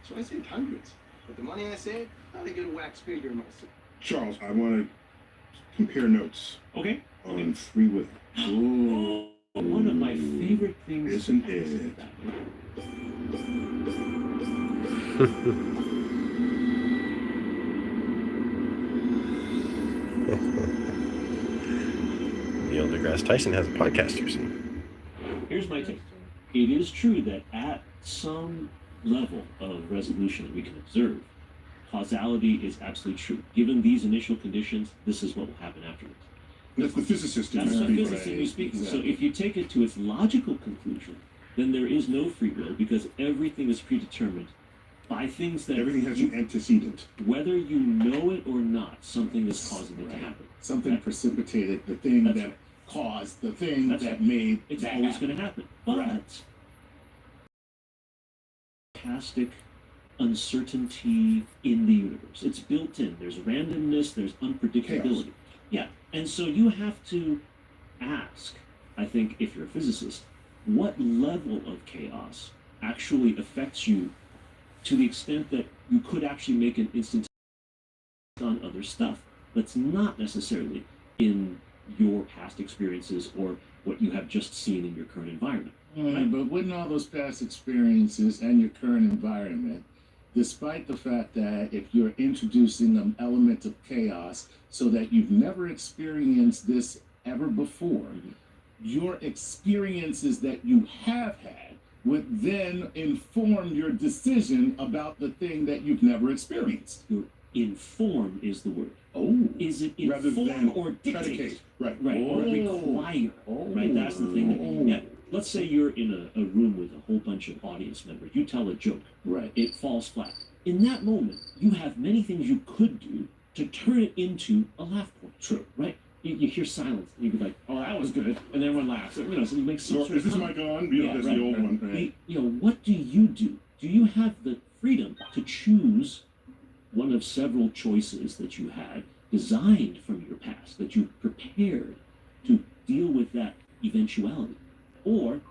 So I saved hundreds. But the money I saved, I get a wax figure myself. Charles, I want to compare notes. Okay. On free will. Ooh. One of my favorite things. Isn't it? Neil deGrasse Tyson has a podcast here soon. Here's my take. It is true that at some level of resolution that we can observe, causality is absolutely true. Given these initial conditions, this is what will happen afterwards. That's the physicist. That's the physicist in me speaking. Exactly. So if you take it to its logical conclusion, then there is no free will because everything is predetermined by things that... Everything has an antecedent. Whether you know it or not, something is causing it to happen. Something precipitated the thing that caused the thing that made it's that always happen. going to happen. But stochastic uncertainty in the universe. It's built in. There's randomness, there's unpredictability. Chaos. Yeah. And so you have to ask, I think, if you're a physicist, what level of chaos actually affects you to the extent that you could actually make an instant on other stuff that's not necessarily in your past experiences or what you have just seen in your current environment. Right? But wouldn't all those past experiences and your current environment, despite the fact that if you're introducing an element of chaos so that you've never experienced this ever before, your experiences that you have had would then inform your decision about the thing that you've never experienced. Inform is the word. Oh. Is it Rather inform than or dictate? predicate. Right. Right. Or require. Right. That's the thing. That, yeah. Let's say you're in a room with a whole bunch of audience members. You tell a joke. Right. It falls flat. In that moment, you have many things you could do to turn it into a laugh point. True. Right. You hear silence, and you be like, "Oh, that was good," and everyone laughs. So you make some sort Is of this mic on? Yeah, that's the old one. Right. What do you do? Do you have the freedom to choose one of several choices that you had designed from your past, that you prepared to deal with that eventuality? Or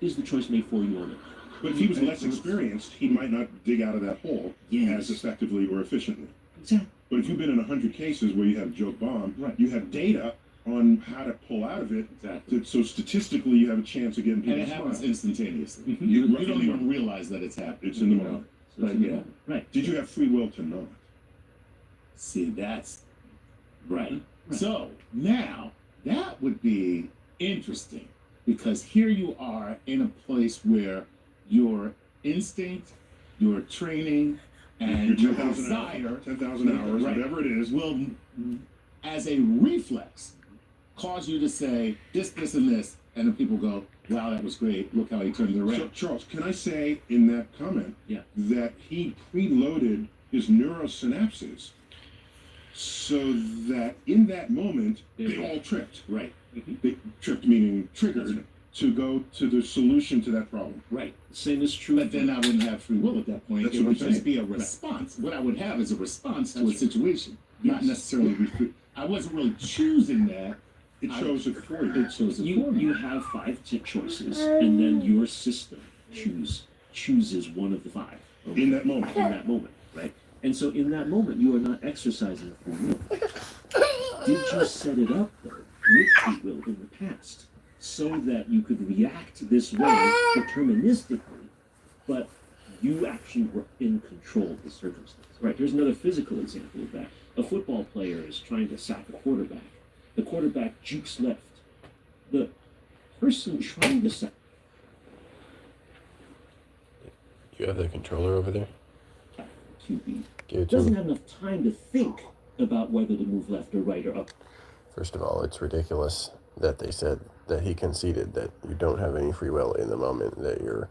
is the choice made for you on it? But if he was less experienced, he might not dig out of that hole as effectively or efficiently. Exactly. But if you've been in 100 cases where you have joke bomb, Right. you have data on how to pull out of it. Exactly. So statistically, you have a chance of getting people And it happens smile. instantaneously. Mm-hmm. You don't even realize that it's happening. It's in the moment. So it's yeah. Right. Did you have free will to not? See, that's right. Right. So now that would be interesting because here you are in a place where your instinct, your training, and your 10,000 desire, hours, 10,000 hours, right, whatever it is, will, as a reflex, cause you to say this, this, and this, and then people go, "Wow, that was great! Look how he turned it around." So, Charles, can I say in that comment that he preloaded his neurosynapses so that in that moment they all tripped. Right. They tripped meaning triggered to go to the solution to that problem. Right. Same is true. But then I wouldn't have free will at that point. That's It what would I'm just saying. be a response. What I would have is a response to a That's situation, not Yes. necessarily. I wasn't really choosing that. It chose it for you. It chose it for me. You have 5 choices, and then your system chooses one of the 5 In that moment. In that moment, right? And so in that moment, you are not exercising free will. Did you set it up though with free will in the past so that you could react this way deterministically, but you actually were in control of the circumstance? Right. Here's another physical example of that. A football player is trying to sack a quarterback. The quarterback jukes left. The person trying to sack. Do you have the controller over there? QB Give it to doesn't me. have enough time to think about whether to move left or right or up. First of all, it's ridiculous that they said that he conceded that you don't have any free will in the moment that you're...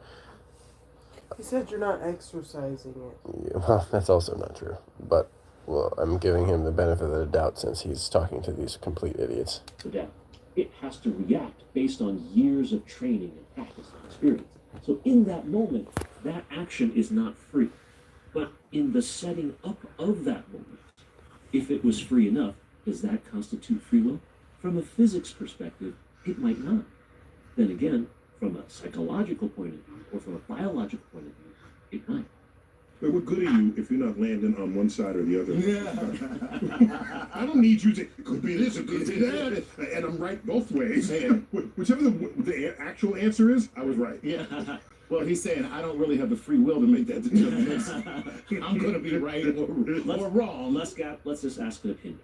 He said you're not exercising it. Well, that's also not true. But, well, I'm giving him the benefit of the doubt since he's talking to these complete idiots. No doubt. It has to react based on years of training and practice and experience. So in that moment, that action is not free. But in the setting up of that moment, if it was free enough, does that constitute free will? From a physics perspective, it might not. Then again, from a psychological point of view or from a biological point of view, it might. But what good are you if you're not landing on one side or the other? Yeah. I don't need you to. It could be this, it could be that, and I'm right both ways. Yeah. Whichever the actual answer is, I was right. Yeah. Well, he's saying I don't really have the free will to make that determination. I'm going to be right or wrong. Let's just ask an opinion.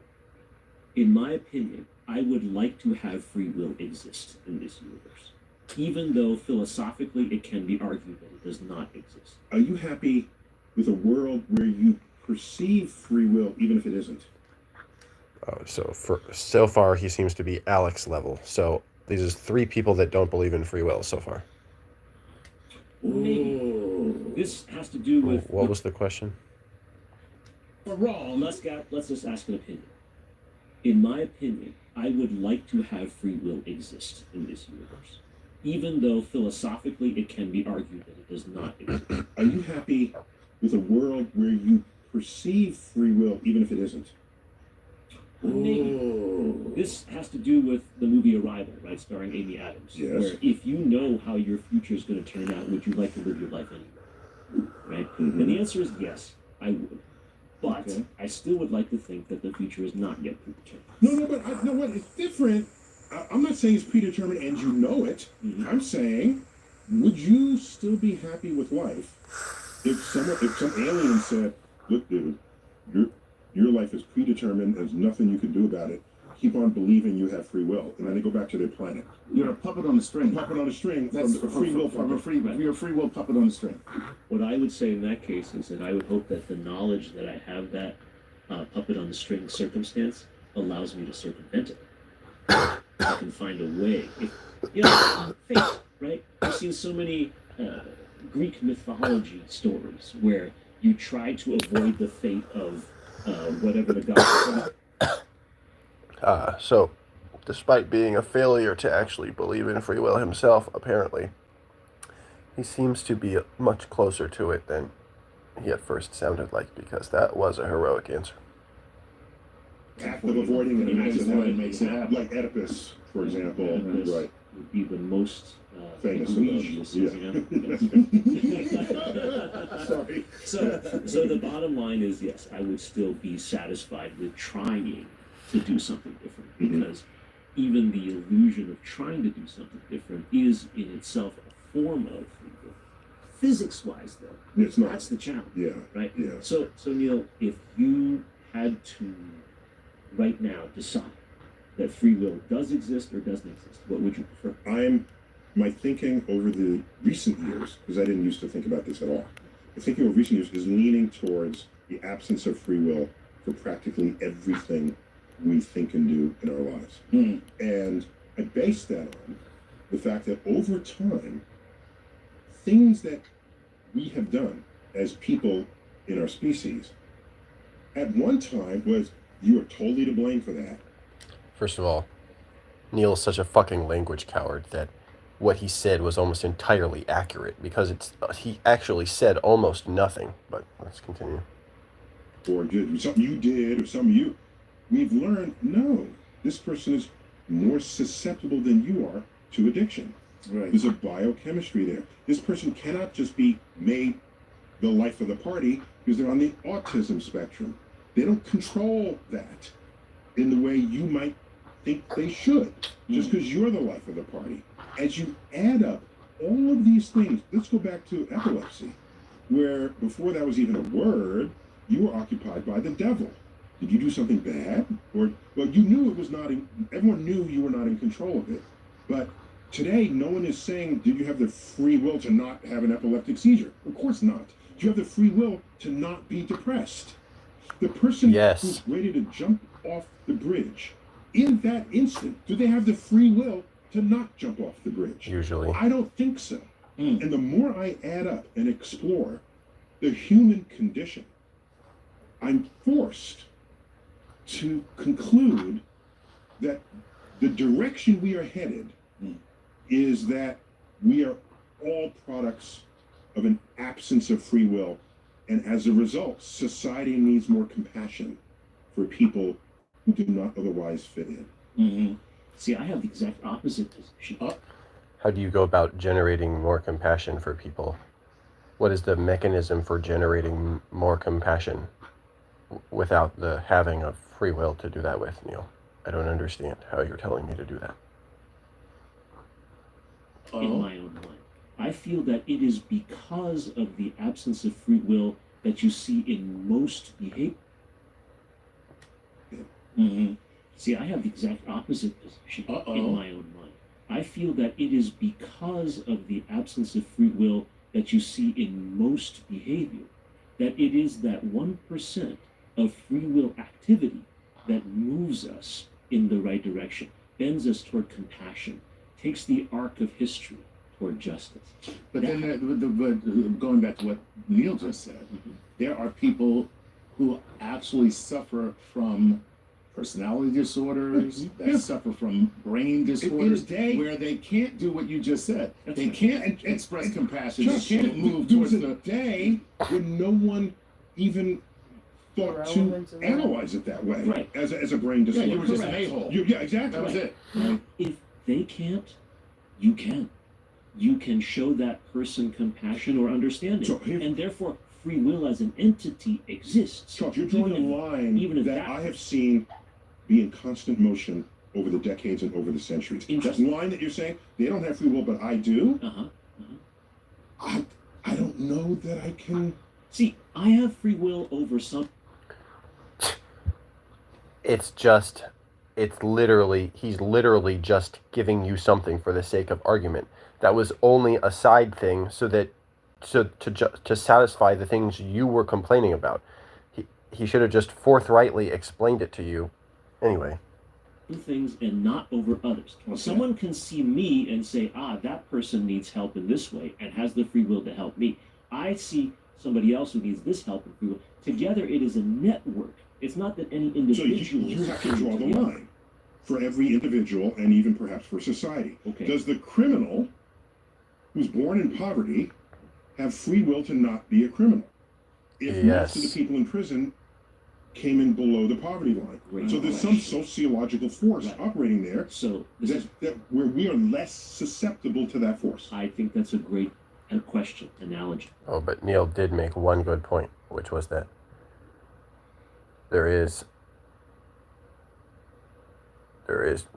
In my opinion, I would like to have free will exist in this universe, even though philosophically it can be argued that it does not exist. Are you happy with a world where you perceive free will, even if it isn't? So far he seems to be Alex level. So these are 3 people that don't believe in free will so far. Maybe. This has to do with What was the question? Or wrong. Let's just ask an opinion. In my opinion, I would like to have free will exist in this universe, even though philosophically it can be argued that it does not exist. Are you happy with a world where you perceive free will, even if it isn't? Maybe. This has to do with the movie Arrival, right, starring Amy Adams. Yes. Where if you know how your future is going to turn out, would you like to live your life anyway? Right? Mm-hmm. And the answer is yes, I would. But Okay. I still would like to think that the future is not yet predetermined. No, but you know what? It's different. I'm not saying it's predetermined and you know it. Mhm. I'm saying, would you still be happy with life if some alien said, "Look, dude, your life is predetermined. There's nothing you can do about it. Keep on believing you have free will," and then they go back to their planet. You're a puppet on a string. Puppet on a string That's from a free will puppet. You're a free will puppet on a string. What I would say in that case is that I would hope that the knowledge that I have that puppet on the string circumstance allows me to circumvent it. I can find a way. Fate, right? I've seen so many Greek mythology stories where you try to avoid the fate of whatever the gods are. So, despite being a failure to actually believe in free will himself, apparently, he seems to be much closer to it than he at first sounded like, because that was a heroic answer. Act of avoiding it Makes it happen. like Oedipus, for example. Oedipus Right. would be the most Famous of egregious, those, Sorry. So the bottom line is, yes, I would still be satisfied with trying to do something different, because even the illusion of trying to do something different is in itself a form of free will. Physics-wise, though, It's not. that's the challenge, Yeah. right? Yeah. So Neil, if you had to right now decide that free will does exist or doesn't exist, what would you prefer? My thinking over the recent years, because I didn't used to think about this at all, the thinking over recent years is leaning towards the absence of free will for practically everything we think and do in our lives. Mm. And I base that on the fact that over time, things that we have done as people in our species, at one time was, you are totally to blame for that. First of all, Neil's such a fucking language coward that what he said was almost entirely accurate, because he actually said almost nothing. But let's continue. Or did something you did, or something you. We've learned, no, this person is more susceptible than you are to addiction. Right. There's a biochemistry there. This person cannot just be made the life of the party because they're on the autism spectrum. They don't control that in the way you might think they should, just because you're the life of the party. As you add up all of these things, let's go back to epilepsy, where before that was even a word, you were occupied by the devil. Did you do something bad? Or, well, you knew it was not, everyone knew you were not in control of it. But today, no one is saying, did you have the free will to not have an epileptic seizure? Of course not. Do you have the free will to not be depressed? The person Yes. who's ready to jump off the bridge, in that instant, do they have the free will to not jump off the bridge? Usually. I don't think so. Mm. And the more I add up and explore the human condition, I'm forced to conclude that the direction we are headed is that we are all products of an absence of free will. And as a result, society needs more compassion for people who do not otherwise fit in. Mm-hmm. See, I have the exact opposite position. How do you go about generating more compassion for people What is the mechanism for generating more compassion without the having of free will to do that with, Neil? I don't understand how you're telling me to do that. In my own mind, I feel that it is because of the absence of free will that you see in most behavior. See, I have the exact opposite position in my own mind. I feel that it is because of the absence of free will that you see in most behavior, that it is that 1% of free will activity that moves us in the right direction, bends us toward compassion, takes the arc of history toward justice. But then, but going back to what Neil just said, there are people who actually suffer from personality disorders, that suffer from brain disorders, where they can't do what you just said. They can't express compassion. They can't move towards the day when no one even thought to analyze it that way, right? As a brain disorder. Yeah, you were just an a-hole. Yeah, exactly. That was it. Right. If they can't, you can. You can show that person compassion or understanding, and therefore free will as an entity exists. Charles, you're drawing a line that I have seen be in constant motion over the decades and over the centuries. That line that you're saying, they don't have free will, but I do. I don't know that I can. See, I have free will over some. He's literally just giving you something for the sake of argument. That was only a side thing so that to satisfy the things you were complaining about. He should have just forthrightly explained it to you. Anyway. Things and not over others. Okay. Someone can see me and say, that person needs help in this way and has the free will to help me. I see somebody else who needs this help and free will. Together it is a network. It's not that any individual. So you have to draw the line for every individual and even perhaps for society. Okay. Does the criminal who's born in poverty have free will to not be a criminal? If most of the people in prison came in below the poverty line. Right. So there's some sociological force operating there. So that where we are less susceptible to that force. I think that's a great question, analogy. Oh, but Neil did make one good point, which was that there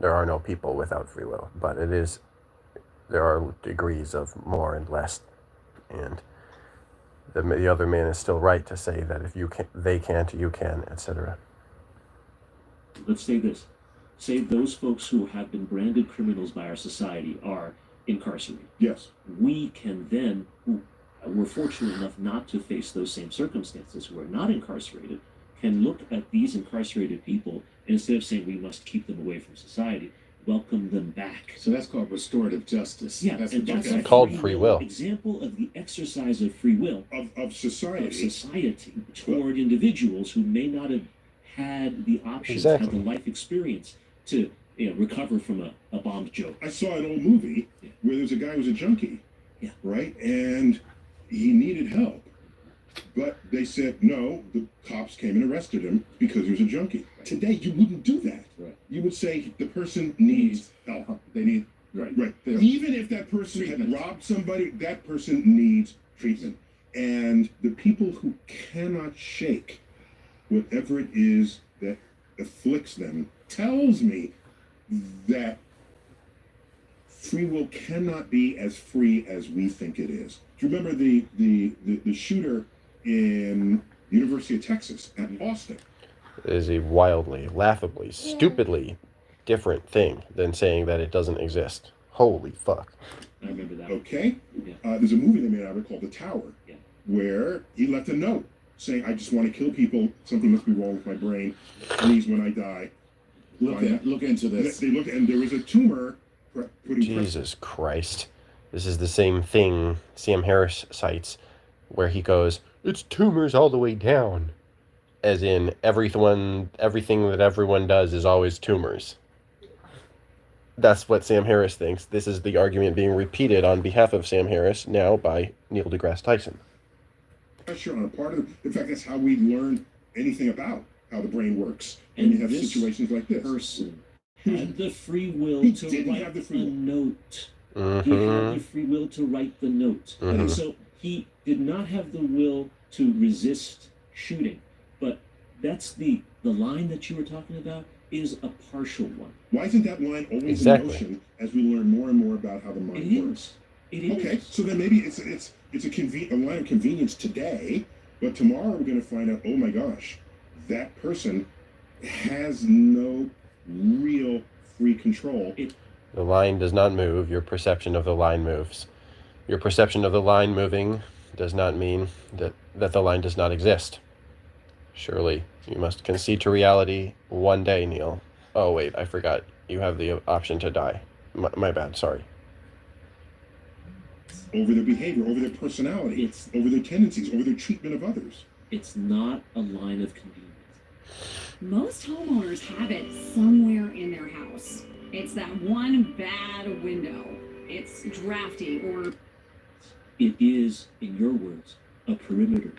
are no people without free will, but there are degrees of more and less, and the other man is still right to say that if they can't, you can, etc. Let's say this. Say those folks who have been branded criminals by our society are incarcerated. Yes. We can then, who we're fortunate enough not to face those same circumstances, who are not incarcerated, can look at these incarcerated people, and instead of saying we must keep them away from society, welcome them back. So that's called restorative justice. Yeah, that's called free will. Example of the exercise of free will of society. Of society toward individuals who may not have had the options, had the life experience to recover from a bombed joke. I saw an old movie where there's a guy who was a junkie, right, and he needed help. But they said, no, the cops came and arrested him because he was a junkie. Right. Today, you wouldn't do that. Right. You would say the person needs help. They need, right. Even if that person had robbed somebody, that person needs treatment. And the people who cannot shake whatever it is that afflicts them tells me that free will cannot be as free as we think it is. Do you remember the shooter in University of Texas at Austin? It is a wildly, laughably, stupidly different thing than saying that it doesn't exist. Holy fuck. I remember that. Okay? There's a movie they made out of it called The Tower, where he left a note saying, I just want to kill people. Something must be wrong with my brain. Please, when I die. Look into this. They look, and there was a tumor. Jesus Christ. This is the same thing Sam Harris cites, where he goes, it's tumors all the way down. As in, everything that everyone does is always tumors. That's what Sam Harris thinks. This is the argument being repeated on behalf of Sam Harris, now by Neil deGrasse Tyson. Pressure on a part of it. In fact, that's how we learn anything about how the brain works. And you have situations like this. Person had the free will to write a note. He had the free will to write the note. And so He did not have the will to resist shooting, but that's the line that you were talking about is a partial one. Why isn't that line always Exactly. in motion as we learn more and more about how the mind It works? is. It is. Okay, so then maybe it's a line of convenience today, but tomorrow we're going to find out. Oh my gosh, that person has no real free control. The line does not move. Your perception of the line moves. Your perception of the line moving does not mean that the line does not exist. Surely you must concede to reality one day, Neil. Oh wait, I forgot. You have the option to die. My bad. Sorry. Over their behavior, over their personality, over their tendencies, over their treatment of others. It's not a line of convenience. Most homeowners have it somewhere in their house. It's that one bad window. It's drafty, or It is, in your words, a perimeter.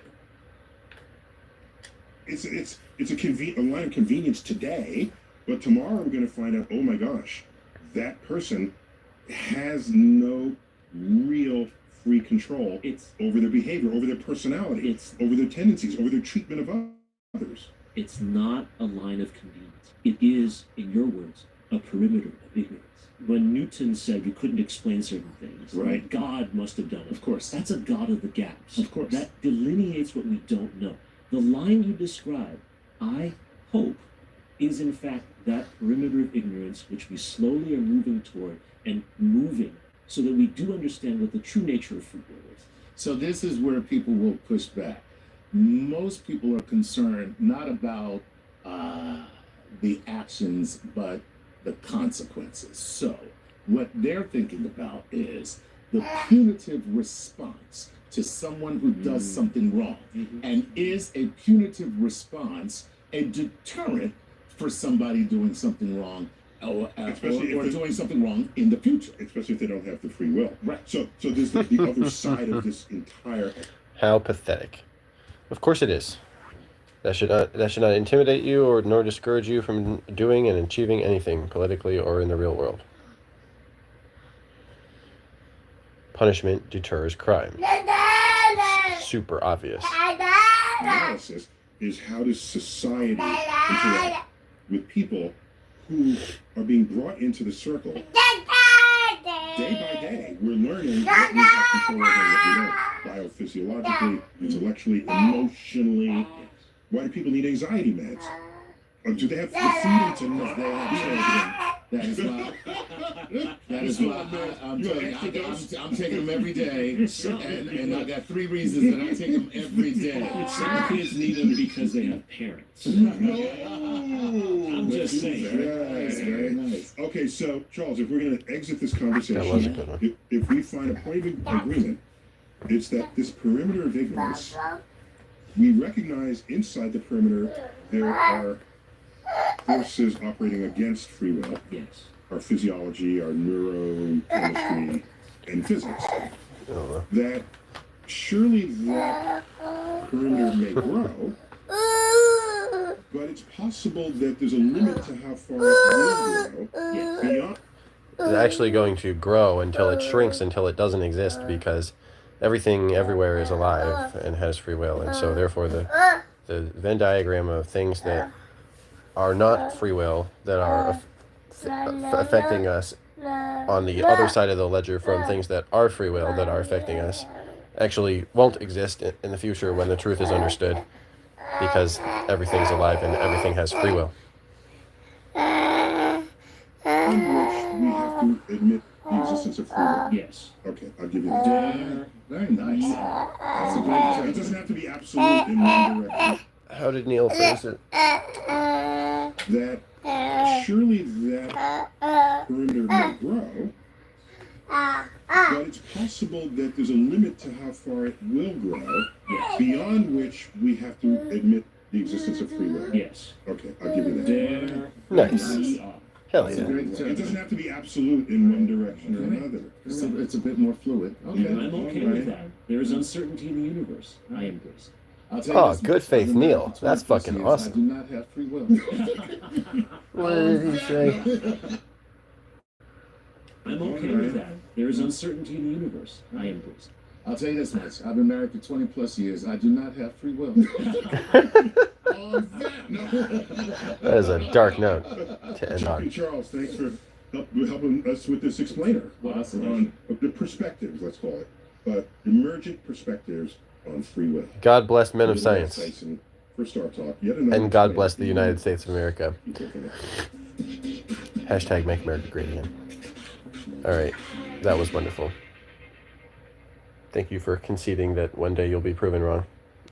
It's a line of convenience today, but tomorrow we're going to find out. Oh my gosh, that person has no real free control over their behavior, over their personality, over their tendencies, over their treatment of others. It's not a line of convenience. It is, in your words, a perimeter of ignorance. When Newton said you couldn't explain certain things, Right. God must have done it. Of course. That's a God of the gaps. Of course. That delineates what we don't know. The line you describe, I hope, is in fact that perimeter of ignorance which we slowly are moving toward and moving so that we do understand what the true nature of free will is. So this is where people will push back. Most people are concerned not about the actions, but the consequences. So what they're thinking about is the punitive response to someone who does something wrong. And is a punitive response a deterrent for somebody doing something wrong or doing something wrong in the future? Especially if they don't have the free will. Right. So there's the other side of this entire. How pathetic. Of course it is. That should not intimidate you or nor discourage you from doing and achieving anything politically or in the real world. Punishment deters crime. Super obvious. Analysis is how does society interact with people who are being brought into the circle day by day. We're learning what we have control over and what we don't, biophysiologically, intellectually, emotionally. Why do people need anxiety meds? Or do they have the freedom to not? They have children. That is why I'm taking them every day, and I got 3 reasons that I take them every day. Some kids need them because they have parents. I'm just saying. Very nice, very nice. Okay, so Charles, if we're going to exit this That was a conversation, good one. if we find a point of agreement, it's that this perimeter of ignorance, we recognize inside the perimeter there are forces operating against free will. Yes. Our physiology, our neurochemistry, and physics. That surely that perimeter may grow, but it's possible that there's a limit to how far it will grow beyond. It's actually going to grow until it shrinks, until it doesn't exist, because everything everywhere is alive and has free will, and so therefore the Venn diagram of things that are not free will, that are affecting us on the other side of the ledger from things that are free will, that are affecting us, actually won't exist in the future when the truth is understood, because everything's alive and everything has free will. In which we have to admit the existence of free will. Yes. Okay, I'll give you that. Very nice. That's a great It term. doesn't have to be absolute in one direction. How did Neil phrase it? That surely that perimeter may grow, but it's possible that there's a limit to how far it will grow, beyond which we have to admit the existence of free will. Yes. Okay, I'll give you that. There Nice. we are. Hell That's a yeah. great term. It doesn't have to be absolute in one direction or another. It's a bit more fluid. Okay. I'm okay with that. There is uncertainty in the universe. I embrace I'll tell you Oh, this good much. faith, I've been Neil. married for That's 20+ fucking years. awesome. I do not have free will. it. What did he say? I'm okay with that. There is uncertainty in the universe. I embrace it. I'll tell you this much. I've been married for 20 plus years. I do not have free will. On that note, That is a dark note to end Chuck and on. Charles, thanks for helping us with this explainer Awesome. on the perspectives, let's call it, but emergent perspectives on free will. God bless men of With Lance science. Tyson for Star Talk. Yet another And God explainer. bless the United States of America. Keep working it. Hashtag make America great again. All right. That was wonderful. Thank you for conceding that one day you'll be proven wrong.